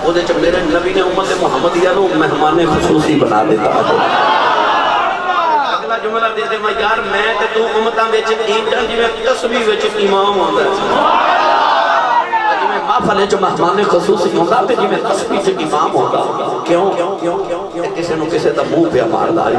ਉਹਦੇ ਚ ਮੇਰੇ ਨਬੀ ਨੇ ਉਮਤ ਮੁਹੰਮਦੀਆ ਨੂੰ ਮਹਿਮਾਨੇ ਖਸੂਸੀ ਬਣਾ ਦਿੱਤਾ। ਅਗਲਾ ਜੁਮਲਾ ਦੇ ਦੇ ਮੈਂ ਯਾਰ ਮੈਂ ਤੇ ਤੂੰ ਉਮਤਾਂ ਵਿੱਚ ਇੰਜਾਂ ਜਿਵੇਂ ਤਸਬੀਹ ਵਿੱਚ ਇਮਾਮ ਹੁੰਦਾ ਜਿਵੇਂ ਮਾਹਫਲ ਚ ਮਹਿਮਾਨੇ ਖਸੂਸੀ ਹੁੰਦਾ ਤੇ ਜਿਵੇਂ ਤਸਬੀਹ ਚ ਇਮਾਮ ਹੁੰਦਾ। ਕਿਉਂ ਕਿਸੇ ਨੂੰ ਕਿਸੇ ਦਾ ਮੂੰਹ ਪਿਆ ਮਾਰਦਾ ਹੈ।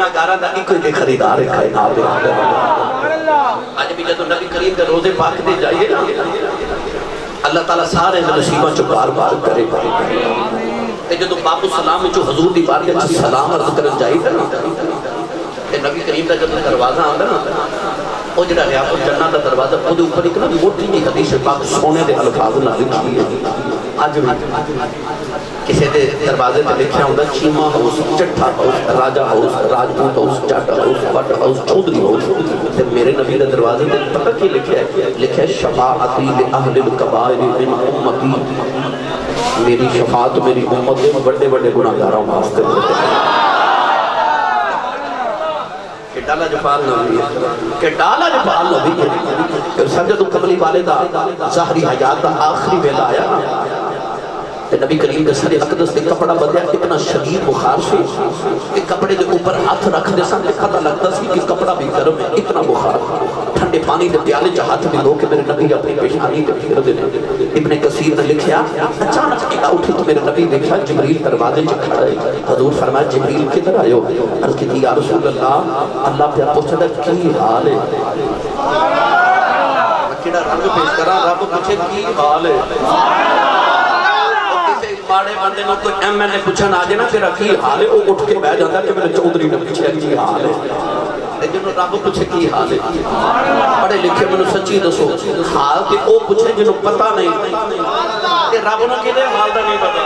گناہگاراں دا ایک ہی خریدار ہے کائنات دے اج بھی جدوں نبی کریم دے روزے پاک دے جائیے نا اللہ تعالیٰ سارے نصیباں چ بار بار کرے تے جدوں باب السلام وچ حضور دی بارگاہ وچ سلام عرض کرن جائیے نا تے نبی کریم دا جدوں دروازہ آندا نا وہ جڑا ریاض الجنہ دا دروازہ وہ دے اوپر ایک نا موٹی جی حدیث پاک سونے دے الفاظ نال لکھی ہے اج بھی کسی دے دروازے تے لکھیا ہوندا Cheema house Chattha house Raja house Rajput house Jat house وٹ ہاؤس چودھری ہاؤس تے میرے نبی دے دروازے تے پتہ کی لکھیا ہے شفاعتی لأہل الکبائر من امتی میری شفاعت میری امت دے بڑے بڑے گناہگاراں واسطے کہ ڈالا جفال نبی ہے کہ ڈالا جفال نبی ہے پھر سجد قبلی والے دا ظاہری حیات دا آخری ویلا آیا نبی کریم کے سر اقدس دے کپڑا بدیا اتنا شدید بخار سے کہ کپڑے دے اوپر ہاتھ رکھ دے سن پتہ لگتا سی کہ کپڑا بھی گرم ہے اتنا بخار ٹھنڈے پانی دے پیالے چ ہاتھ میں لو کے میرے نبی اپنی پیشانی تے پھیر دے ابن کثیر نے لکھیا اچانک کیا اٹھی تو میرے نبی دیکھا جبریل دروازے چ کھڑا ہے حضور فرمایا جبریل کدھر آئے ہو عرض کی یا رسول اللہ پہ پوچھتا کی حال ہے کیڑا رنگ پیش کرا رب پوچھے کی حال ہے ماڑے بندے نو کوئی ایم این اے پوچھن آ جائے نا تیرا کی حال ہے وہ اٹھ کے بیٹھ جاتا ہے کہ میرے چودھری نے پوچھا کی حال ہے لیکن رب پوچھے کی حال ہے پڑھے لکھے میں سچی دسو حال تے او پوچھے جنہوں پتہ نہیں کہ رب نو کدے حال دا نہیں پتہ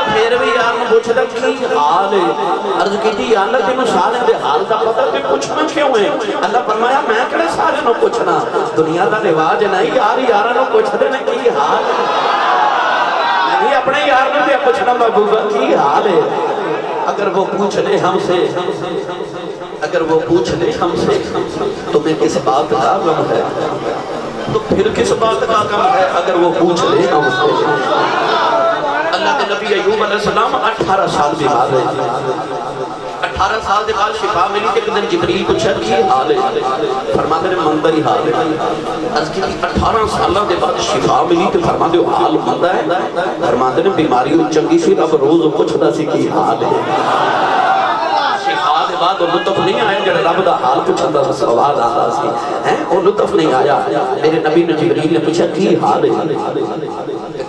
پھر بھی یار نے پوچھتا کی حال ہے عرض کی جی اللہ تینوں سارے دے حال دا پتہ تے پوچھنا کیوں ہے اللہ فرمایا میں کہڑے سارے نو پوچھنا دنیا دا رواج نہیں یار یاراں نو پوچھدے نے کی حال ہے اپنے یار نے بھی پوچھنا محبوبہ کی حال ہے اگر وہ پوچھ لے ہم سے تمہیں کس بات کا غم ہے تو پھر کس بات کا غم ہے اگر وہ پوچھ لے ہم سے اللہ کے نبی ایوب علیہ السلام 18 سال بیمار رہے 18 سال دے بعد شفا ملی کہ ایک دن جبریل پوچھا کی حال ہے فرماتے نے مندری حال ہے عرض کی 18 سالہ دے بعد شفا ملی تو فرماتے ہو حال مندہ ہے فرماتے نے بیماری چنگی سی رب روز پوچھتا سی کی حال ہے شفا دے بعد وہ لطف نہیں آئے جب رب دا حال پوچھتا سوال آتا سی وہ لطف نہیں آیا میرے نبی نے جبریل نے پوچھا کی حال ہے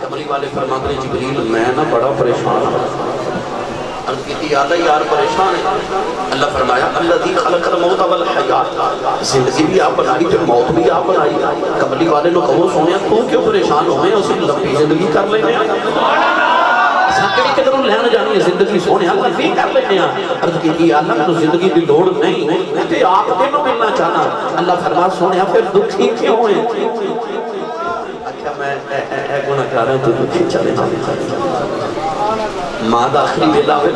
کملی والے فرماتے نے جبریل میں نا بڑا پریشان ہوں عرض کی تھی آدھا یار پریشان ہے اللہ فرمایا اللہ دی خلق الموت والحیات زندگی بھی آپ بنائی پھر موت بھی آپ بنائی کملی والے لوگ وہ سونے تو کیوں پریشان ہوئے ہیں اسے لمبی زندگی کر لینے ہیں سکڑی کے دروں لہن جانی ہے زندگی سونے لمبی کر لینے ہیں عرض کی تھی اللہ میں زندگی دی لوڑ نہیں میں تے آپ دنوں ملنا چاہنا اللہ فرما سونے پھر دکھی کیوں ہوئے اچھا میں گناہ کر رہا ہوں تو دکھی چلے ماں دا آخری ویلا وہ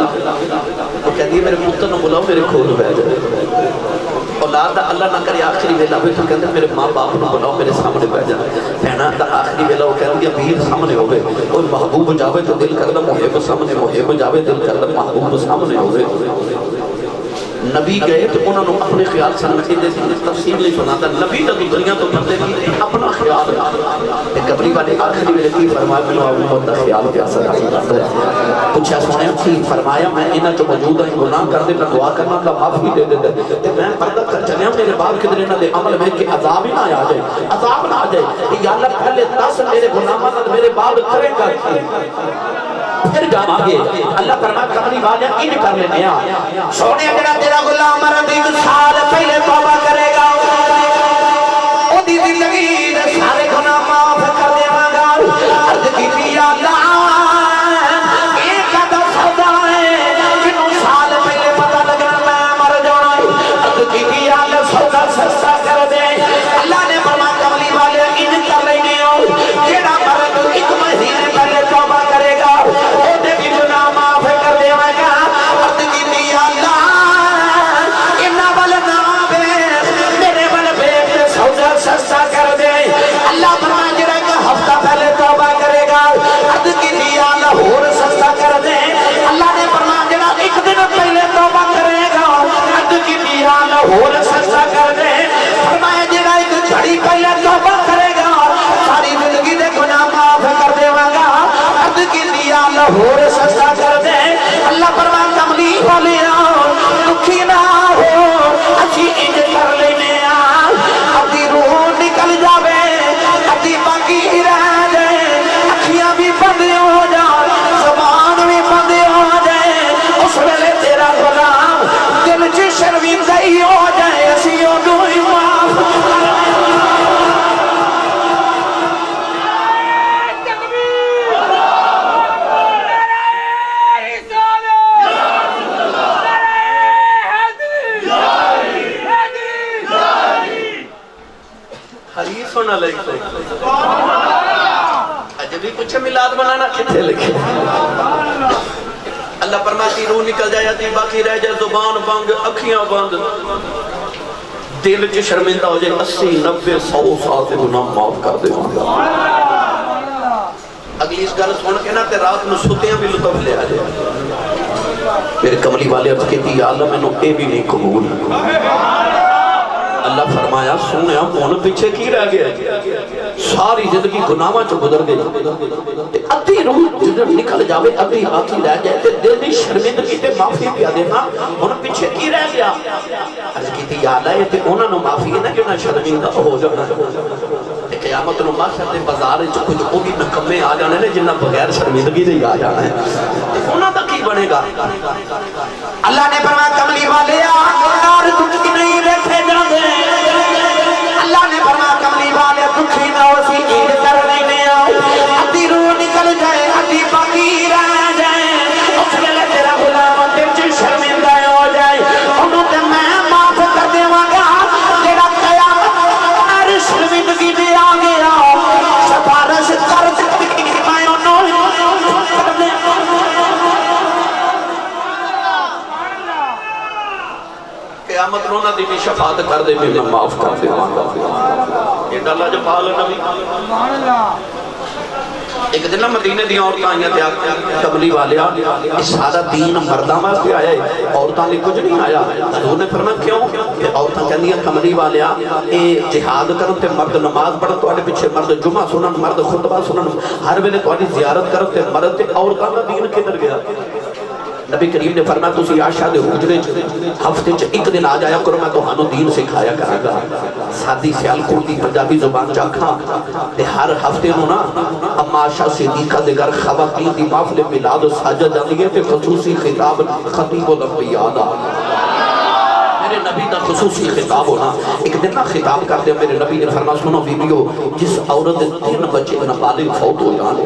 کہہ دیئے میرے پتر نہ بلاؤ میرے کھول بیٹھ جائے اولاد دا اللہ نہ کرے آخری ویلا تو کہتے ہیں میرے ماں باپ نہ بلاؤ میرے سامنے بیٹھ جائے پہنا دا آخری ویلا وہ کہہ دیا بیر سامنے ہوئے اور محبوب جاوے تو دل کردہ محب سامنے محب جاوے دل کردہ محبوب سامنے ہوئے نبی گئے تو انہوں نے اپنے خیال سے نمکی دے سی تفصیل نہیں سنا تھا نبی تک دنیا تو بندے بھی اپنا خیال رہا ایک قبری والے آخری میں لکھی فرمایا میں نے محمد دا خیال پیاسا رہا پوچھا سونے تھی فرمایا میں انہا جو موجود ہے گناہ کر دے دعا کرنا کا معافی دے دے میں پردہ کر چلے ہوں میرے باپ کے دن انہا دے عمل میں کہ عذاب ہی نہ آ جائے عذاب نہ آ جائے یا اللہ پہلے 10 میرے گناہ مدد میرے باپ کریں گا پھر جام آگے اللہ فرما کملی والے ان کر لینے سونے اگر تیرا غلام رضی سال پہلے توبہ کرے گا او دی زندگی سارے گناہ معاف کر دے گا عرض کی یا اللہ ایک عدد سودا ہے جنہوں سال پہلے پتہ لگنا میں مر جانا عرض کی یا اللہ سودا سستا کر دے اللہ نے فرما کملی والے ان کر لینے جیڑا مرد 1 مہینے پہلے توبہ کرے گا علیکم جب بھی پوچھے میلاد منانا کتنے لکھے اللہ فرماتی روح نکل جائے باقی رہ جائے زبان بند اکھیاں بند دل چ شرمندہ ہو جائے 80 90 100 سال سے گناہ معاف کر دے اگلی اس گل سن کے نا تے رات میں ستیاں بھی لطف لے آ جائے میرے کملی والے عرض کہتی یا اللہ میں نے اے بھی نہیں قبول اللہ فرمایا سنیا کون پیچھے کی رہ گیا ساری زندگی گناہاں چ گزر گئی ادھی روح جدھر نکل جاوے ادھی باقی رہ جائے تے دل دی شرمندگی تے معافی پیا دینا ہن پیچھے کی رہ گیا عرض کیتی یا اللہ تے انہاں نوں معافی ہے نا کہ انہاں شرمندہ ہو جانا قیامت نو معاشر دے بازار وچ کچھ او بھی نکمے آ جانے نے جنہاں بغیر شرمندگی دے آ جانا ہے انہاں دا کی بنے گا اللہ نے فرمایا کملی والے یار دکھ نہیں رکھے جاندے اللہ نے فرمایا کملی والے دکھی نہ اسی عید کرنے میں آؤ ادھی روح نکل جائے ادھی باقی رہ جائے اس ویلے تیرا غلام دل چ شرمندہ ہو جائے انہوں تے میں معاف کر دیواں گا تیرا قیامت ہر شرمندگی دے آ گیا سفارش کر دی میں انہوں قیامت رونا دی بھی شفاعت کر دے میں معاف کر دے یہ ڈالا جو پال نبی ایک دن مدینے دی عورتاں آئیاں تھے کملی والے اس سارا دین مرداں واسطے آیا ہے عورتاں نے کچھ نہیں آیا حضور نے فرمایا کیوں کہ عورتاں کہندیاں کملی والے اے جہاد کرن تے مرد نماز پڑھن تواڈے پیچھے مرد جمعہ سنن مرد خطبہ سنن ہر ویلے تواڈی زیارت کرن تے مرد تے عورتاں دا دین کدھر گیا نبی کریم نے فرمایا تسی عائشہ دے حجرے ہفتے چ ایک دن آ جایا کرو میں تہانوں دین سکھایا کراں گا سادی سیال کوٹی پنجابی زبان چ آکھاں تے ہر ہفتے نوں نا اما عائشہ صدیقہ دے گھر خواتین دی محفل میلاد ساجا جاندی ہے تے خصوصی خطاب خطیب الانبیاء دا میرے نبی دا خصوصی خطاب ہونا ایک دن نہ خطاب کرتے میرے نبی نے فرمایا سنو بیبیو جس عورت دے 3 بچے نابالغ فوت ہو جان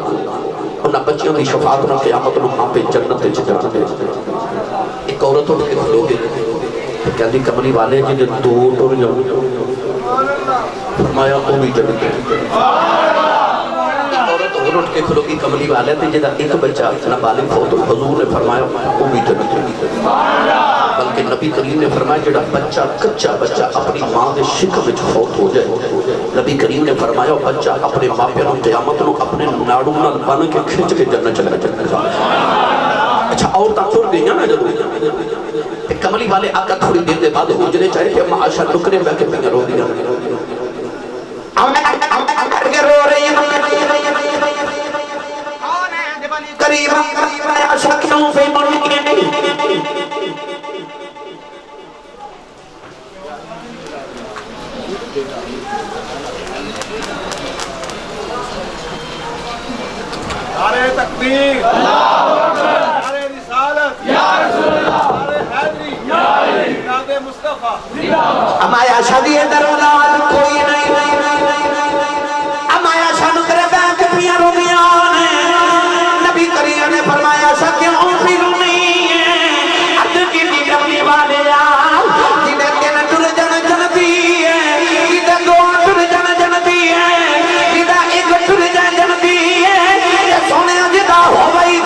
انہاں بچیوں کی شفاعت نہ قیامت نو ہاں پہ جنت وچ جان دے ایک عورت اٹھ کے کھلو گے کہندی کملی والے جی دے 2 ٹر جاؤ فرمایا او بھی جنت ہے عورت اٹھ کے کھلو گی کملی والے تے جدا ایک بچہ نابالغ فوت ہو حضور نے فرمایا او بھی جنت ہے بلکہ نبی کریم نے فرمایا جڑا بچہ کچا بچہ اپنی ماں دے شکم وچ فوت ہو جائے نبی کریم نے فرمایا بچہ اپنے ماپیوں نوں قیامت نوں اپنے ناڑوں نال بن کے کھچ کے جنت چلا جائے اچھا عورتاں ٹر گئیاں نا جدوں کملی والے آقا تھوڑی دیر دے بعد حجرے چاہے کہ اما عائشہ نکرے بیٹھ کے پنگے رو دیا رو رہی قریب عائشہ کیوں پہ مر گئے نعرہ تکبیر نعرہ رسالت یا رسول اللہ نعرہ حیدری یا علی جناب مصطفیٰ اما عائشہ دی درولاد کوئی نہیں اما عائشہ نکرے بیٹھ پیا رومیاں نبی کریم نے فرمایا عائشہ کیوں پی رومی عرض کی دی کملی والے جنہیں تین ٹر جن جن دی جنہیں 2 ٹر جن جن دی جنہیں 1 ٹر جن جن دی سونے جدا ہو گئی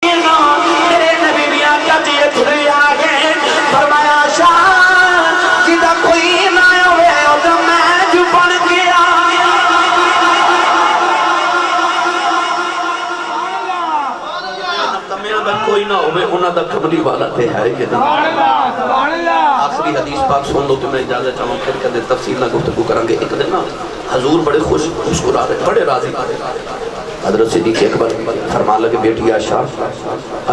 تیرے نبی میاں کجی ٹھڑی آگے فرمایا شاہ جدا کوئی نہ ہوئے تو میں جو بن گیا کوئی نہ ہوئے انہاں دا کملی والا تے ہے کہ آخری حدیث پاک سن لو تو میں اجازت چاہوں پھر کدے تفصیل نہ گفتگو کریں گے ایک دن نا حضور بڑے خوش مسکرا رہے بڑے راضی حضرت صدیق اکبر فرمان لگے بیٹی عائشہ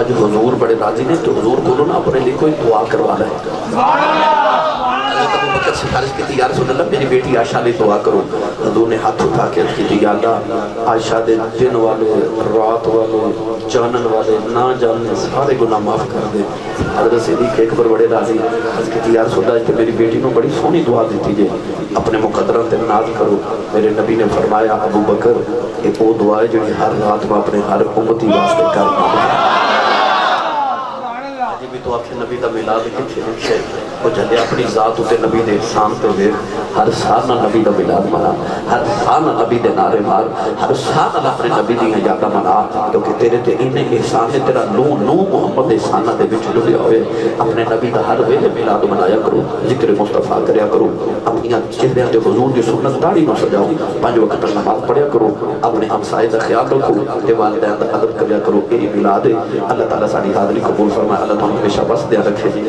آج حضور بڑے راضی نے تو حضور کو نا اپنے لئے کوئی دعا کروا رہے حضرت ابو بکر سفارش کی تھی یا رسول اللہ میری بیٹی عائشہ لئے دعا کرو حضور نے ہاتھ اٹھا کے کی تھی یا اللہ عائشہ دے دن والے رات والے جانن والے نہ جاننے سارے گناہ معاف کر دے حضرت صدیق اکبر بڑے راضی حضرت کی تھی یا رسول اللہ میری بیٹی نو بڑی سونی دعا دیتی جے اپنے مقدرہ تے ناز کرو میرے نبی نے فرمایا ابو بکر ایک وہ دعا ہے جو ہر رات میں اپنے ہر امتی واسطے کرنا آج بھی تو اپنے نبی دا میلاد کتھے رکھے وہ جلے اپنی ذات ہوتے نبی دے احسان پہ ویر ہر سال نہ نبی دا میلاد منا ہر سال نہ نبی دے نعرے مار ہر سال نہ اپنے نبی دی یادہ منا کیونکہ تیرے تے انہیں احسان ہے تیرا نو محمد احسانہ دے بچ ڈلیا ہوئے اپنے نبی دا ہر ویلے میلاد منایا کرو ذکر مصطفیٰ کریا کرو اپنی چہرے تے حضور دی سنت داڑھی نہ سجاؤ 5 وقت نماز پڑھیا کرو اپنے ہمسائے دا خیال رکھو تے والدین دا ادب کریا کرو یہ میلاد ہے اللہ تعالیٰ ساری حاضری قبول فرمائے اللہ تعالیٰ ہمیشہ بس دیا رکھے جی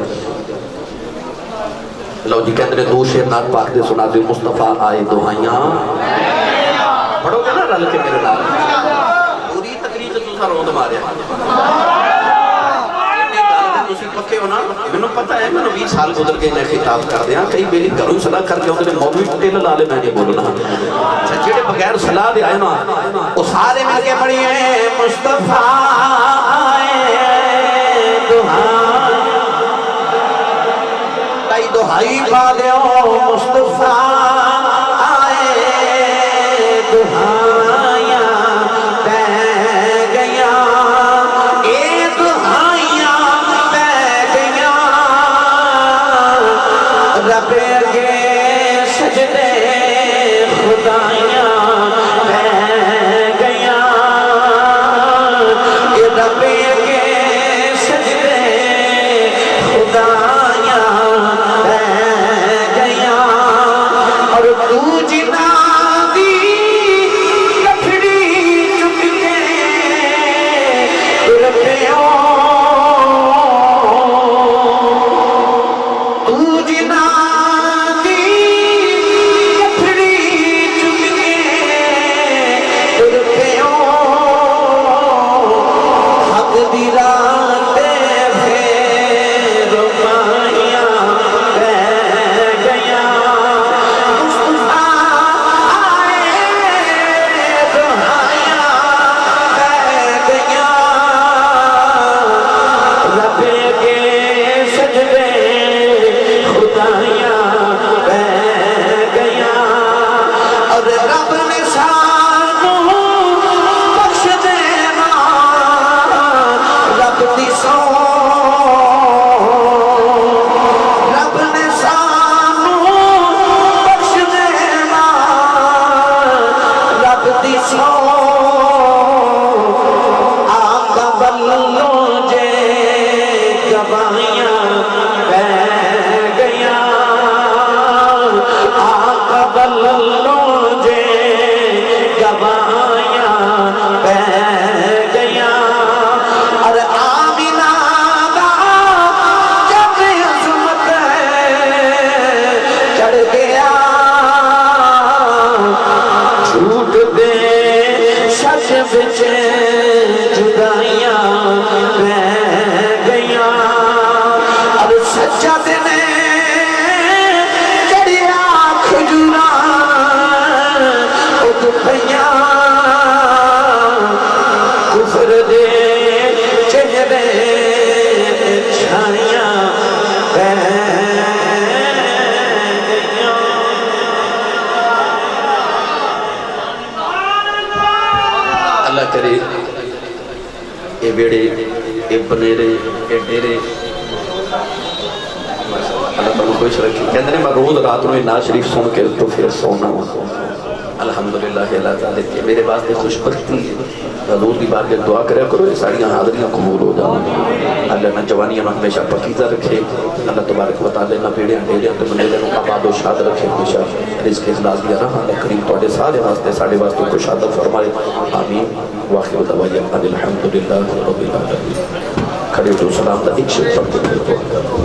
لو جی کہندرے 2 شعر نات پاک دے سنا دے مصطفیٰ آئے دعائیاں پڑھو گے نا رل کے میرے نال پوری تقریر سے تسا روند ماریا تسی پکے ہو نا میں نے پتہ ہے میں نے 20 سال گزر کے انہیں خطاب کر دیا کئی بیلی گھروں صلاح کر کے انہیں موضوع ٹیل لالے میں نہیں بولنا جڑے بغیر صلاح دے آئے نا وہ سارے مل کے پڑھی ہیں مصطفیٰ آئے دہائی پا دیو مصطفیٰ آئے دہائیاں پہ گیا اے دہائیاں پہ گیا رب کے سجدے خدایاں پہ گیا اے رب کے سجدے خدایاں کرے اے بیڑے اے بنیرے اے ڈیرے اللہ تعالیٰ خوش رکھی کہتے ہیں میں روز رات میں ناز شریف سن کے تو پھر سونا ہوں الحمدللہ اللہ تعالیٰ کہ میرے واسطے خوش بختی ہے حضور دی بار کے دعا کریا کرو یہ ساڑیاں حاضریاں قبول ہو جاؤں اللہ نہ جوانیاں میں ہمیشہ پکیزہ رکھے اللہ تبارک و تعالیٰ نہ پیڑیاں ڈیڑیاں تو منیلے نو آباد و شاد رکھے ہمیشہ رزق اخلاص دیا رہا اللہ کریم توڑے سارے واسطے ساڑے واسطے خوش عادت فرمائے آمین واخر دعوائیہ الحمدللہ رب العالمین کھڑے ہو سلام دا ایک شکر پڑھتے ہیں